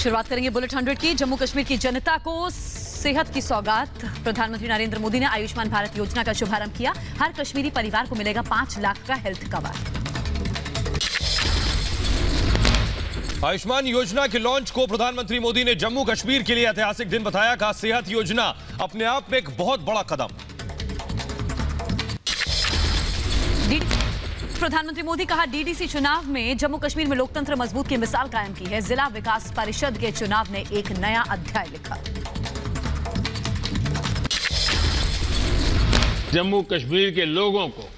शुरुआत करेंगे बुलेट 100 की। जम्मू कश्मीर की जनता को सेहत की सौगात। प्रधानमंत्री नरेंद्र मोदी ने आयुष्मान भारत योजना का शुभारंभ किया। हर कश्मीरी परिवार को मिलेगा 5 लाख का हेल्थ कवर। आयुष्मान योजना के लॉन्च को प्रधानमंत्री मोदी ने जम्मू कश्मीर के लिए ऐतिहासिक दिन बताया। कहा, सेहत योजना अपने आप में एक बहुत बड़ा कदम। प्रधानमंत्री मोदी कहा, डीडीसी चुनाव में जम्मू कश्मीर में लोकतंत्र मजबूत की मिसाल कायम की है। जिला विकास परिषद के चुनाव ने एक नया अध्याय लिखा। जम्मू कश्मीर के लोगों को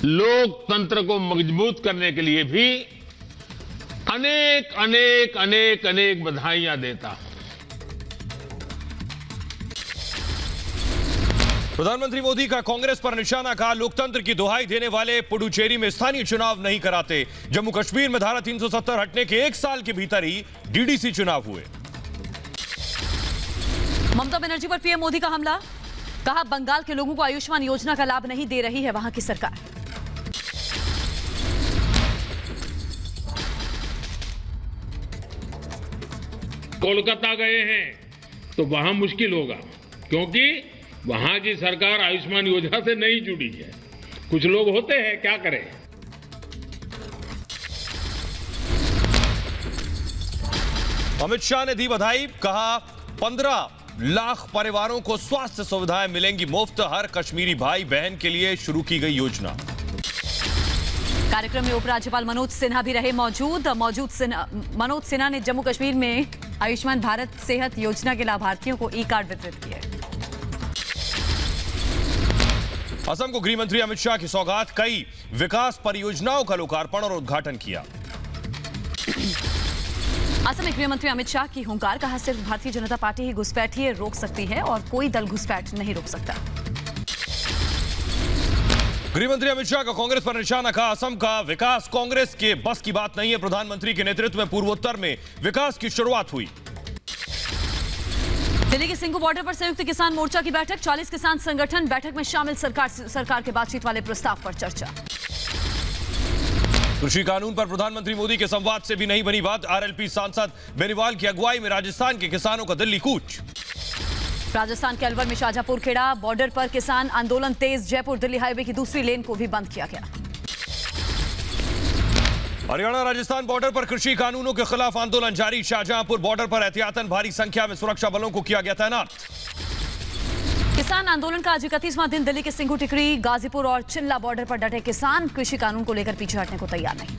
लोकतंत्र को मजबूत करने के लिए भी अनेक अनेक अनेक अनेक बधाइयां देता। प्रधानमंत्री मोदी का कांग्रेस पर निशाना। कहा, लोकतंत्र की दुहाई देने वाले पुडुचेरी में स्थानीय चुनाव नहीं कराते। जम्मू कश्मीर में धारा 370 हटने के 1 साल के भीतर ही डीडीसी चुनाव हुए। ममता बनर्जी पर पीएम मोदी का हमला। कहा, बंगाल के लोगों को आयुष्मान योजना का लाभ नहीं दे रही है वहां की सरकार। कोलकाता गए हैं तो वहां मुश्किल होगा, क्योंकि वहां की सरकार आयुष्मान योजना से नहीं जुड़ी है। कुछ लोग होते हैं, क्या करें। अमित शाह ने दी बधाई। कहा, 15 लाख परिवारों को स्वास्थ्य सुविधाएं मिलेंगी मुफ्त। हर कश्मीरी भाई बहन के लिए शुरू की गई योजना। कार्यक्रम में उपराज्यपाल मनोज सिन्हा भी रहे मौजूद। मनोज सिन्हा ने जम्मू कश्मीर में आयुष्मान भारत सेहत योजना के लाभार्थियों को ई कार्ड वितरित किए। असम को गृह मंत्री अमित शाह की सौगात। कई विकास परियोजनाओं का लोकार्पण और उद्घाटन किया। असम में गृह मंत्री अमित शाह की हुंकार। कहा, सिर्फ भारतीय जनता पार्टी ही घुसपैठिए रोक सकती है और कोई दल घुसपैठ नहीं रोक सकता। गृह मंत्री अमित शाह का कांग्रेस पर निशाना। कहा, असम का विकास कांग्रेस के बस की बात नहीं है। प्रधानमंत्री के नेतृत्व में पूर्वोत्तर में विकास की शुरुआत हुई। दिल्ली के सिंघू बॉर्डर पर संयुक्त किसान मोर्चा की बैठक। 40 किसान संगठन बैठक में शामिल। सरकार के बातचीत वाले प्रस्ताव पर चर्चा। कृषि कानून पर प्रधानमंत्री मोदी के संवाद से भी नहीं बनी बात। आरएलपी सांसद बेनीवाल की अगुवाई में राजस्थान के किसानों का दिल्ली कूच। राजस्थान के अलवर में शाजापुर खेड़ा बॉर्डर पर किसान आंदोलन तेज। जयपुर दिल्ली हाईवे की दूसरी लेन को भी बंद किया गया। हरियाणा राजस्थान बॉर्डर पर कृषि कानूनों के खिलाफ आंदोलन जारी। शाहजहांपुर बॉर्डर पर एहतियातन भारी संख्या में सुरक्षा बलों को किया गया तैनात। किसान आंदोलन का आज 31वां दिन। दिल्ली के सिंघू टिकरी गाजीपुर और चिल्ला बॉर्डर पर डटे किसान। कृषि कानून को लेकर पीछे हटने को तैयार नहीं।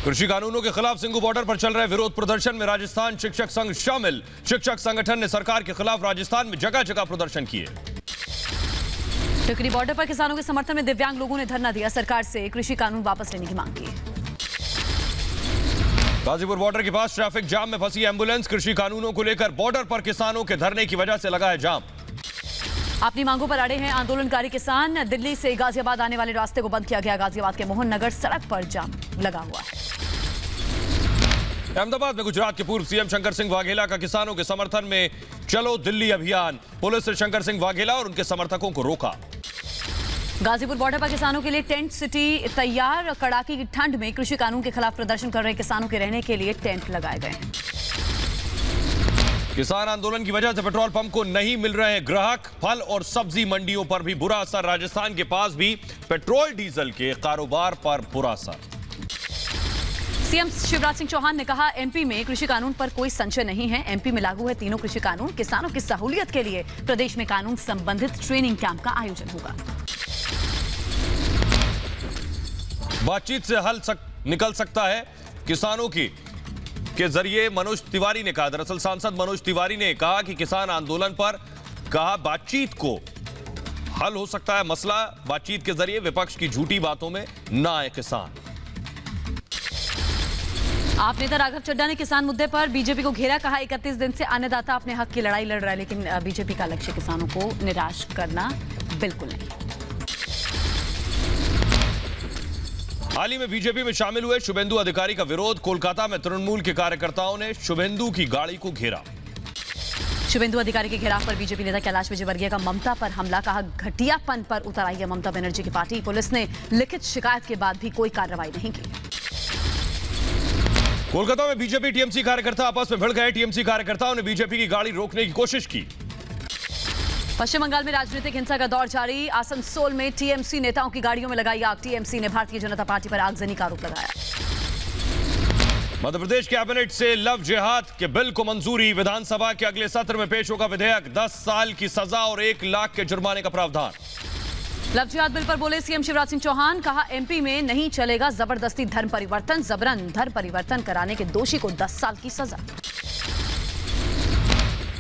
कृषि कानूनों के खिलाफ सिंघू बॉर्डर पर चल रहे विरोध प्रदर्शन में राजस्थान शिक्षक संघ शामिल। शिक्षक संगठन ने सरकार के खिलाफ राजस्थान में जगह जगह प्रदर्शन किए। टिकरी बॉर्डर पर किसानों के समर्थन में दिव्यांग लोगों ने धरना दिया। सरकार से कृषि कानून वापस लेने की मांग की। गाजीपुर बॉर्डर के पास ट्रैफिक जाम में फंसी एम्बुलेंस। कृषि कानूनों को लेकर बॉर्डर पर किसानों के धरने की वजह से लगा है जाम। अपनी मांगों पर अड़े हैं आंदोलनकारी किसान। दिल्ली से गाजियाबाद आने वाले रास्ते को बंद किया गया। गाजियाबाद के मोहन नगर सड़क पर जाम लगा हुआ है। अहमदाबाद में गुजरात के पूर्व सीएम शंकर सिंह वाघेला का किसानों के समर्थन में चलो दिल्ली अभियान। पुलिस ने शंकर सिंह वाघेला और उनके समर्थकों को रोका। गाजीपुर बॉर्डर पर किसानों के लिए टेंट सिटी तैयार। कड़ाके की ठंड में कृषि कानून के खिलाफ प्रदर्शन कर रहे किसानों के रहने के लिए टेंट लगाए गए हैं। किसान आंदोलन की वजह से पेट्रोल पंप को नहीं मिल रहे ग्राहक। फल और सब्जी मंडियों पर भी बुरा असर। राजस्थान के पास भी पेट्रोल डीजल के कारोबार पर बुरा असर। सीएम शिवराज सिंह चौहान ने कहा, एमपी में कृषि कानून पर कोई संशय नहीं है। एमपी में लागू है तीनों कृषि कानून। किसानों की सहूलियत के लिए प्रदेश में कानून संबंधित ट्रेनिंग कैंप का आयोजन होगा। बातचीत से हल निकल सकता है किसानों की के जरिए। मनोज तिवारी ने कहा, दरअसल सांसद मनोज तिवारी ने कहा कि किसान आंदोलन पर कहा बातचीत को हल हो सकता है मसला। बातचीत के जरिए विपक्ष की झूठी बातों में ना आए किसान। आप नेता राघव चड्ढा ने किसान मुद्दे पर बीजेपी को घेरा। कहा, 31 दिन से अन्नदाता अपने हक की लड़ाई लड़ रहा है, लेकिन बीजेपी का लक्ष्य किसानों को निराश करना बिल्कुल नहीं। हाल ही में बीजेपी में शामिल हुए शुभेंदु अधिकारी का विरोध। कोलकाता में तृणमूल के कार्यकर्ताओं ने शुभेंदु की गाड़ी को घेरा। शुभेंदु अधिकारी के घेराव पर बीजेपी नेता कैलाश विजयवर्गीय का ममता पर हमला। कहा, घटियापन पर उतर आई है ममता बनर्जी की पार्टी। पुलिस ने लिखित शिकायत के बाद भी कोई कार्रवाई नहीं की। कोलकाता में बीजेपी टीएमसी कार्यकर्ता आपस में भिड़ गए। टीएमसी कार्यकर्ताओं ने बीजेपी की गाड़ी रोकने की कोशिश की। पश्चिम बंगाल में राजनीतिक हिंसा का दौर जारी। आसनसोल में टीएमसी नेताओं की गाड़ियों में लगाई आग। टीएमसी ने भारतीय जनता पार्टी पर आगजनी का आरोप लगाया। मध्य प्रदेश कैबिनेट से लव जिहाद के बिल को मंजूरी। विधानसभा के अगले सत्र में पेश होगा विधेयक। 10 साल की सजा और 1 लाख के जुर्माने का प्रावधान। लव जिहाद बिल पर बोले सीएम शिवराज सिंह चौहान। कहा एमपी में नहीं चलेगा जबरदस्ती धर्म परिवर्तन। जबरन धर्म परिवर्तन कराने के दोषी को 10 साल की सजा।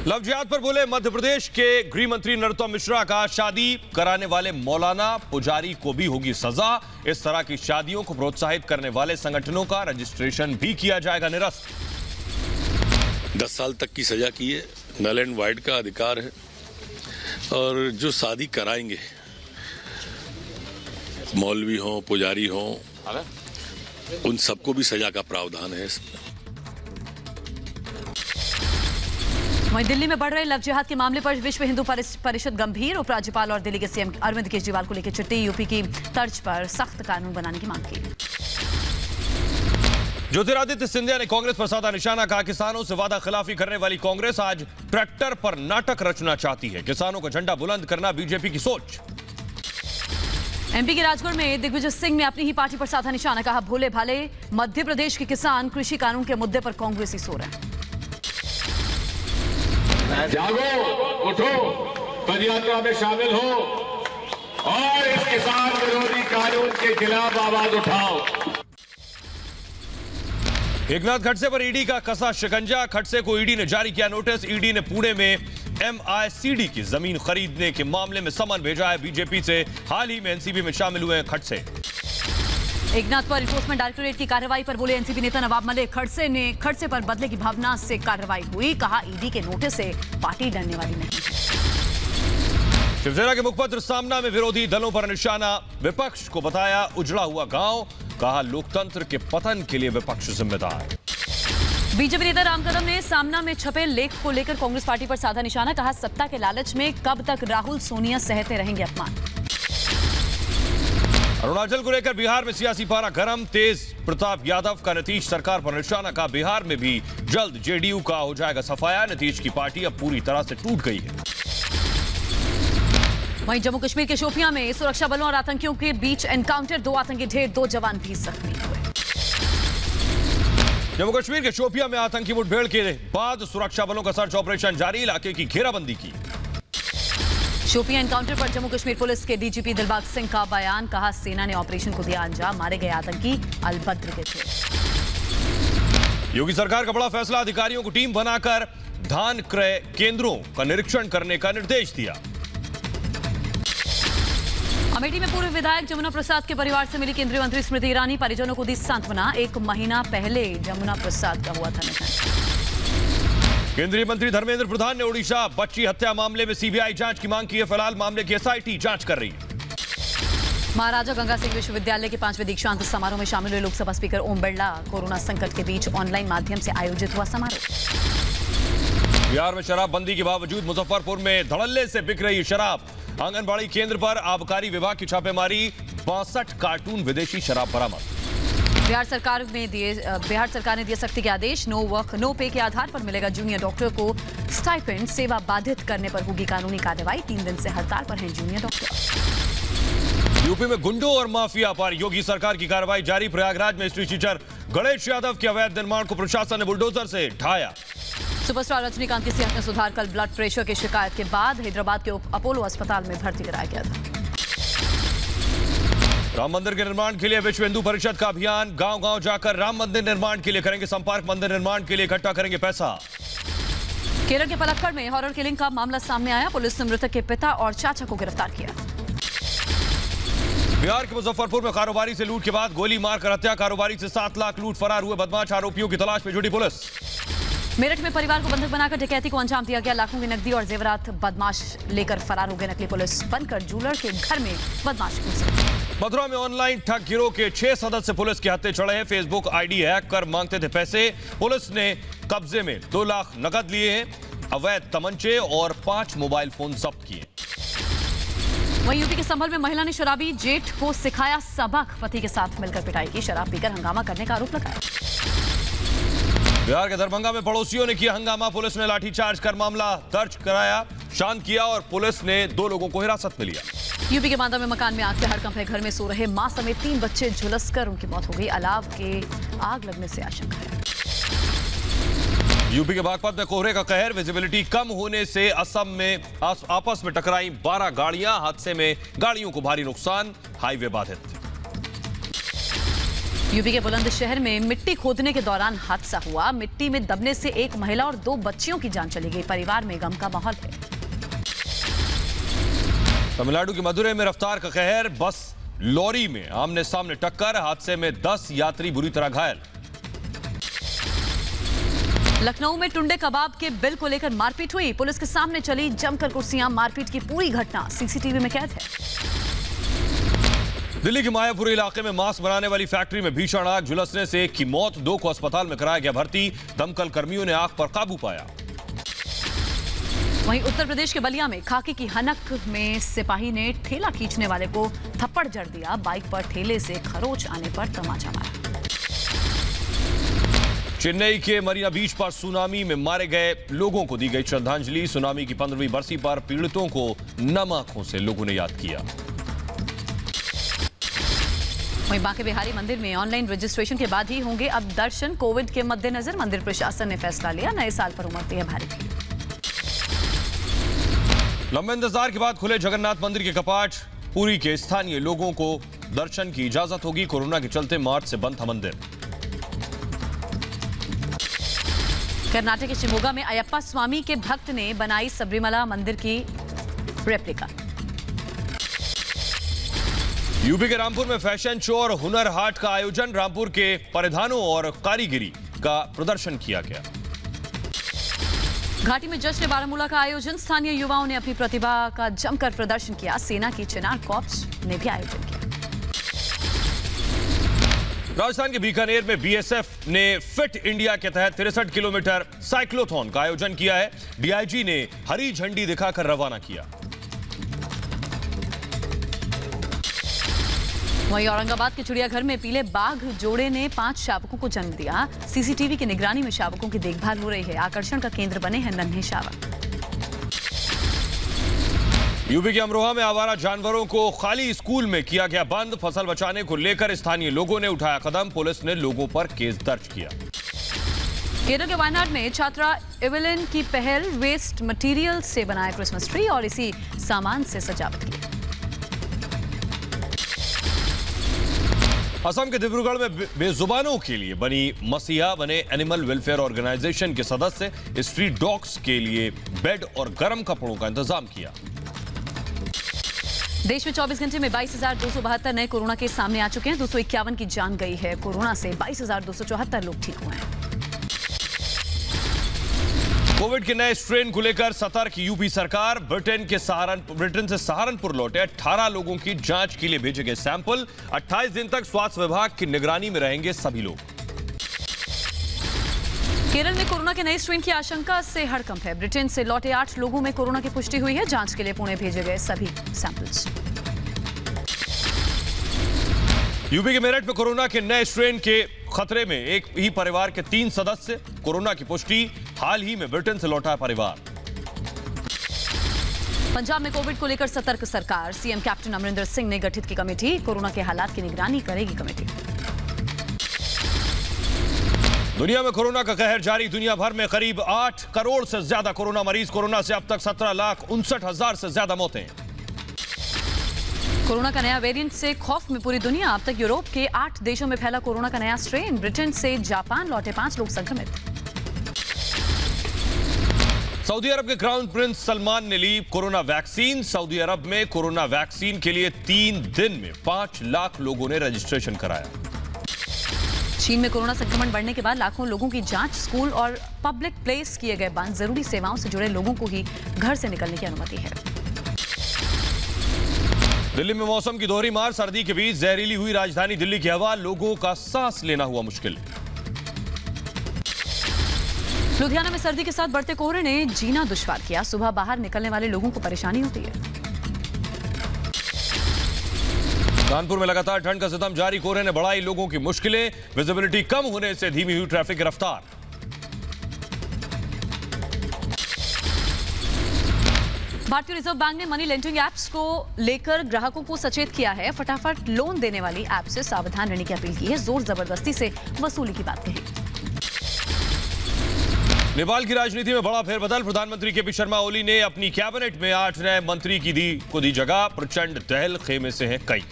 लव जिहाद पर बोले मध्य प्रदेश के गृह मंत्री नरोत्तम मिश्रा का शादी कराने वाले मौलाना पुजारी को भी होगी सजा। इस तरह की शादियों को प्रोत्साहित करने वाले संगठनों का रजिस्ट्रेशन भी किया जाएगा निरस्त। 10 साल तक की सजा की है। नल एंड वाइड का अधिकार है और जो शादी कराएंगे मौलवी हो पुजारी हो उन सबको भी सजा का प्रावधान है इसमें। वहीं दिल्ली में बढ़ रहे लव जिहाद के मामले पर विश्व हिंदू परिषद गंभीर। उपराज्यपाल और दिल्ली के सीएम अरविंद केजरीवाल को लेकर चिट्ठी। यूपी की तर्ज पर सख्त कानून बनाने की मांग की। ज्योतिरादित्य सिंधिया ने कांग्रेस पर साधा निशाना। कहा किसानों से वादा खिलाफी करने वाली कांग्रेस आज ट्रैक्टर पर नाटक रचना चाहती है। किसानों का झंडा बुलंद करना बीजेपी की सोच। एमपी के राजगढ़ में दिग्विजय सिंह ने अपनी ही पार्टी पर साधा निशाना। कहा भोले भाले मध्य प्रदेश के किसान कृषि कानून के मुद्दे पर कांग्रेस ही सो रहे हैं। जागो, उठो, पदयात्रा में शामिल हो और इस किसान विरोधी कानून के खिलाफ आवाज उठाओ। एकनाथ खड़से पर ईडी का कसा शिकंजा। खड़से को ईडी ने जारी किया नोटिस। ईडी ने पुणे में MICD की जमीन खरीदने के मामले में समन भेजा है बीजेपी से। हाल ही में एनसीबी में शामिल हुए हैं खड़से। एकनाथ पर एनफोर्समेंट डायरेक्टोरेट की कार्रवाई पर बोले एनसीबी नेता नवाब मलिक। खड़से पर बदले की भावना से कार्रवाई हुई। कहा ईडी के नोटिस से पार्टी डरने वाली नहीं। शिवसेना के मुखपत्र सामना में विरोधी दलों पर निशाना। विपक्ष को बताया उजड़ा हुआ गांव। कहा लोकतंत्र के पतन के लिए विपक्ष जिम्मेदार। बीजेपी नेता राम कदम ने सामना में छपे लेख को लेकर कांग्रेस पार्टी पर साधा निशाना। कहा सत्ता के लालच में कब तक राहुल सोनिया सहते रहेंगे अपमान। अरुणाचल को लेकर बिहार में सियासी पारा गर्म। तेज प्रताप यादव का नीतीश सरकार पर निशाना। का बिहार में भी जल्द जेडीयू का हो जाएगा सफाया। नीतीश की पार्टी अब पूरी तरह से टूट गई है। वहीं जम्मू कश्मीर के शोपियां में सुरक्षा बलों और आतंकियों के बीच एनकाउंटर। 2 आतंकी ढेर, 2 जवान भी जख्मी हुए। जम्मू कश्मीर के शोपियां में आतंकी मुठभेड़ के बाद सुरक्षा बलों का सर्च ऑपरेशन जारी। इलाके की घेराबंदी की। शोपियां एनकाउंटर पर जम्मू कश्मीर पुलिस के डीजीपी दिलबाग सिंह का बयान। कहा सेना ने ऑपरेशन को दिया अंजाम। मारे गए आतंकी अलबद्र के थे। योगी सरकार का बड़ा फैसला। अधिकारियों को टीम बनाकर धान क्रय केंद्रों का निरीक्षण करने का निर्देश दिया। अमेठी में पूर्व विधायक जमुना प्रसाद के परिवार से मिली केंद्रीय मंत्री स्मृति ईरानी। परिजनों को दी सांत्वना। 1 महीना पहले जमुना प्रसाद का हुआ था निधन। केंद्रीय मंत्री धर्मेंद्र प्रधान ने ओडिशा बच्ची हत्या मामले में सीबीआई जांच की मांग की है। फिलहाल मामले की एसआईटी जांच कर रही है। महाराजा गंगा सिंह विश्वविद्यालय के 5वें दीक्षांत समारोह में शामिल हुए लोकसभा स्पीकर ओम बिरला। कोरोना संकट के बीच ऑनलाइन माध्यम से आयोजित हुआ समारोह। बिहार में शराबबंदी के बावजूद मुजफ्फरपुर में धड़ल्ले से बिक रही शराब। आंगनबाड़ी केंद्र पर आबकारी विभाग की छापेमारी। 62 कार्टून विदेशी शराब बरामद। बिहार सरकार ने दिए सख्ती के आदेश। नो वर्क नो पे के आधार पर मिलेगा जूनियर डॉक्टर को स्टाइपेंड। सेवा बाधित करने पर होगी कानूनी कार्रवाई। 3 दिन से हड़ताल पर हैं जूनियर डॉक्टर। यूपी में गुंडों और माफिया पर योगी सरकार की कार्रवाई जारी। प्रयागराज में स्ट्रीट टीचर गणेश यादव के अवैध निर्माण को प्रशासन ने बुलडोजर से ढाया। सुपरस्टार रजनीकांत की सेहत में सुधार। कल ब्लड प्रेशर की शिकायत के बाद हैदराबाद के अपोलो अस्पताल में भर्ती कराया गया था। राम मंदिर के निर्माण के लिए विश्व हिंदू परिषद का अभियान। गांव-गांव जाकर राम मंदिर निर्माण के लिए करेंगे संपर्क। मंदिर निर्माण के लिए इकट्ठा करेंगे पैसा। केरल के पलक्कड़ में हॉरर किलिंग का मामला सामने आया। पुलिस ने मृतक के पिता और चाचा को गिरफ्तार किया। बिहार के मुजफ्फरपुर में कारोबारी से लूट के बाद गोली मारकर हत्या। कारोबारी से 7 लाख लूट फरार हुए बदमाश। आरोपियों की तलाश में जुटी पुलिस। मेरठ में परिवार को बंधक बनाकर डकैती को अंजाम दिया गया। लाखों की नकदी और जेवरात बदमाश लेकर फरार हो गए। नकली पुलिस बनकर जूलर के घर में बदमाश घुसे। मथुरा में ऑनलाइन ठग गिरोह के 6 सदस्य पुलिस के हत्थे चढ़े हैं। फेसबुक आईडी हैक कर मांगते थे पैसे। पुलिस ने कब्जे में 2 लाख नकद लिए हैं। अवैध तमंचे और 5 मोबाइल फोन जब्त किए। वहीं यूपी के संभल में महिला ने शराबी जेठ को सिखाया सबक। पति के साथ मिलकर पिटाई की। शराब पीकर हंगामा करने का आरोप लगाया। बिहार के दरभंगा में पड़ोसियों ने किया हंगामा, पुलिस ने लाठीचार्ज कर मामला दर्ज कराया, शांत किया और पुलिस ने 2 लोगों को हिरासत में लिया। यूपी के बांदा में मकान में आग से हड़कंप है। घर में सो रहे मां समेत 3 बच्चे झुलसकर उनकी मौत हो गई। अलाव के आग लगने से आशंका है। यूपी के बागपत में कोहरे का कहर, विजिबिलिटी कम होने से असम में आपस में टकराई 12 गाड़ियां, हादसे में गाड़ियों को भारी नुकसान, हाईवे बाधित। यूपी के बुलंदशहर में मिट्टी खोदने के दौरान हादसा हुआ। मिट्टी में दबने से एक महिला और 2 बच्चियों की जान चली गई। परिवार में गम का माहौल है। तमिलनाडु की मदुरै में रफ्तार का कहर, बस लॉरी में आमने सामने टक्कर, हादसे में 10 यात्री बुरी तरह घायल। लखनऊ में टुंडे कबाब के बिल को लेकर मारपीट हुई। पुलिस के सामने चली जमकर कुर्सियां, मारपीट की पूरी घटना सीसीटीवी में कैद है। दिल्ली के मायापुरी इलाके में मास्क बनाने वाली फैक्ट्री में भीषण आग, झुलसने से एक की मौत, 2 को अस्पताल में कराया गया भर्ती। दमकल कर्मियों ने आग पर काबू पाया। वहीं उत्तर प्रदेश के बलिया में खाकी की हनक में सिपाही ने ठेला खींचने वाले को थप्पड़ जड़ दिया। बाइक पर ठेले से खरोच आने पर तमाचा मारा। चेन्नई के मरीना बीच पर सुनामी में मारे गए लोगों को दी गई श्रद्धांजलि। सुनामी की 15वीं बरसी पर पीड़ितों को नम आंखों से लोगों ने याद किया। वहीं बांके बिहारी मंदिर में ऑनलाइन रजिस्ट्रेशन के बाद ही होंगे अब दर्शन। कोविड के मद्देनजर मंदिर प्रशासन ने फैसला लिया। नए साल पर उमड़ती है भारी भीड़। लंबे इंतजार के बाद खुले जगन्नाथ मंदिर के कपाट, पुरी के स्थानीय लोगों को दर्शन की इजाजत होगी। कोरोना के चलते मार्च से बंद था मंदिर। कर्नाटक के शिमोगा में अयप्पा स्वामी के भक्त ने बनाई सबरीमला मंदिर की रेप्लिका। यूपी के रामपुर में फैशन शो और हुनर हाट का आयोजन, रामपुर के परिधानों और कारीगरी का प्रदर्शन किया गया। घाटी में जश्न बारामूला का आयोजन, स्थानीय युवाओं ने अपनी प्रतिभा का जमकर प्रदर्शन किया। सेना की चिनार कॉर्प्स ने भी आयोजन किया। राजस्थान के बीकानेर में बीएसएफ ने फिट इंडिया के तहत 63 किलोमीटर साइक्लोथॉन का आयोजन किया है। डीआईजी ने हरी झंडी दिखाकर रवाना किया। वहीं औरंगाबाद के चिड़ियाघर में पीले बाघ जोड़े ने 5 शावकों को जन्म दिया। सीसीटीवी की निगरानी में शावकों की देखभाल हो रही है। आकर्षण का केंद्र बने हैं नन्हे शावक। यूपी के अमरोहा में आवारा जानवरों को खाली स्कूल में किया गया बंद। फसल बचाने को लेकर स्थानीय लोगों ने उठाया कदम, पुलिस ने लोगों पर केस दर्ज किया। केरल के वायनाड में छात्रा एवेलिन की पहल, वेस्ट मटेरियल से बनाया क्रिसमस ट्री और इसी सामान से सजावट की। असम के डिब्रूगढ़ में बेजुबानों के लिए बनी मसीहा बने एनिमल वेलफेयर ऑर्गेनाइजेशन के सदस्य स्ट्रीट डॉग्स के लिए बेड और गर्म कपड़ों का इंतजाम किया। देश में 24 घंटे में 22,272 नए कोरोना केस सामने आ चुके हैं। 251 की जान गई है। कोरोना से 22,274 लोग ठीक हुए हैं। कोविड के नए स्ट्रेन को लेकर सतर्क यूपी सरकार। ब्रिटेन से सहारनपुर लौटे 18 लोगों की जांच के लिए भेजे गए सैंपल। 28 दिन तक स्वास्थ्य विभाग की निगरानी में रहेंगे सभी लोग। केरल में कोरोना के नए स्ट्रेन की आशंका से हड़कंप है। ब्रिटेन से लौटे 8 लोगों में कोरोना की पुष्टि हुई है। जांच के लिए पुणे भेजे गए सभी सैंपल्स। यूपी के मेरठ में कोरोना के नए स्ट्रेन के खतरे में एक ही परिवार के 3 सदस्य, कोरोना की पुष्टि। हाल ही में ब्रिटेन से लौटा परिवार। पंजाब में कोविड को लेकर सतर्क सरकार। सीएम कैप्टन अमरिंदर सिंह ने गठित की कमेटी। कोरोना के हालात की निगरानी करेगी कमेटी। दुनिया में कोरोना का कहर जारी। दुनिया भर में करीब 8 करोड़ से ज्यादा कोरोना मरीज। कोरोना से अब तक 17,59,000 से ज्यादा मौतें। कोरोना का नया वेरिएंट से खौफ में पूरी दुनिया। अब तक यूरोप के 8 देशों में फैला कोरोना का नया स्ट्रेन। ब्रिटेन से जापान लौटे 5 लोग संक्रमित। सऊदी अरब के क्राउन प्रिंस सलमान ने ली कोरोना वैक्सीन। सऊदी अरब में कोरोना वैक्सीन के लिए 3 दिन में 5 लाख लोगों ने रजिस्ट्रेशन कराया। चीन में कोरोना संक्रमण बढ़ने के बाद लाखों लोगों की जांच। स्कूल और पब्लिक प्लेस किए गए बंद। जरूरी सेवाओं से जुड़े लोगों को ही घर से निकलने की अनुमति है। दिल्ली में मौसम की दोहरी मार। सर्दी के बीच जहरीली हुई राजधानी दिल्ली की हवा। लोगों का सांस लेना हुआ मुश्किल। लुधियाना में सर्दी के साथ बढ़ते कोहरे ने जीना दुश्वार किया। सुबह बाहर निकलने वाले लोगों को परेशानी होती है। कानपुर में लगातार ठंड का सितम जारी। कोहरे ने बढ़ाई लोगों की मुश्किलें। विजिबिलिटी कम होने से धीमी हुई ट्रैफिक की रफ्तार। भारतीय रिजर्व बैंक ने मनी लेंडिंग एप्स को लेकर ग्राहकों को सचेत किया है। फटाफट लोन देने वाली ऐप से सावधान रहने की अपील की है। जोर जबरदस्ती से वसूली की बात कही। नेपाल की राजनीति में बड़ा फेरबदल। प्रधानमंत्री केपी शर्मा ओली ने अपनी कैबिनेट में 8 नए मंत्री की दी जगह। प्रचंड दहल खेमे से हैं कई।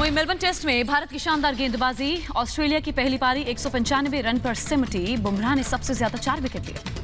वहीं मेलबर्न टेस्ट में भारत की शानदार गेंदबाजी। ऑस्ट्रेलिया की पहली पारी 195 रन पर सिमटी। बुमराह ने सबसे ज्यादा 4 विकेट लिए।